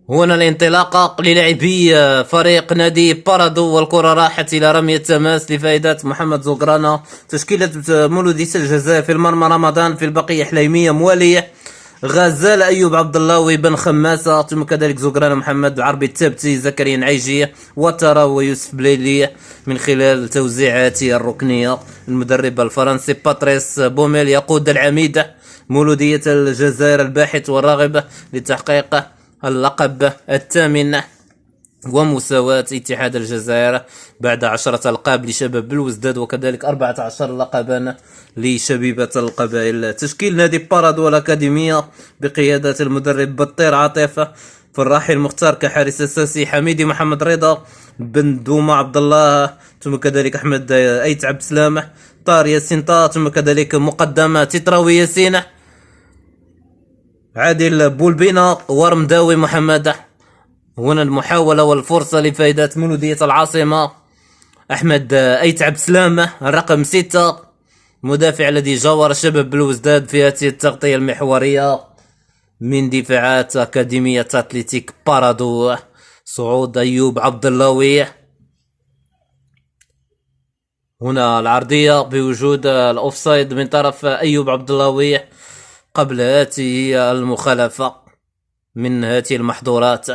هنا الانطلاقة للاعبي فريق نادي بارادو، والكرة راحت إلى رمية تماس لفائدة محمد زوقرانة. تشكيلة مولودية الجزائر: في المرمى رمضان، في البقية حليمية موالية، غزال أيوب عبد الله وبن خماسة، ثم كذلك زوقرانة محمد عربي التبتي، زكريا نعيجي، وترى ويوسف بليلي من خلال توزيعاته الركنية. المدرب الفرنسي باتريس بوميل يقود العميدة مولودية الجزائر الباحث والراغب لتحقيق اللقب الثامن ومساواة اتحاد الجزائر بعد 10 ألقاب لشباب الوزداد، وكذلك 14 لقبا لشبيبة القبائل. تشكيل نادي بارادو الأكاديمية بقيادة المدرب بطير عاطفة، في الراحل مختار كحارس أساسي، حميدي محمد رضا، بن دوما عبد الله، ثم كذلك أحمد أيت عبد السلام، طار ياسين طه، ثم كذلك مقدمة تطراوي ياسين، عادل بولبينا، ورمداوي محمد. هنا المحاولة والفرصة لفائدة مولودية العاصمة: أحمد أيت عبد السلام الرقم 6، مدافع الذي جاور شباب بلوزداد في هذه التغطية المحورية من دفاعات أكاديمية أتلتيك بارادو. صعود أيوب عبد اللهوي. هنا العرضية بوجود الأوفسايد من طرف أيوب عبد اللهوي قبل هذه المخالفة من هذه المحظورات.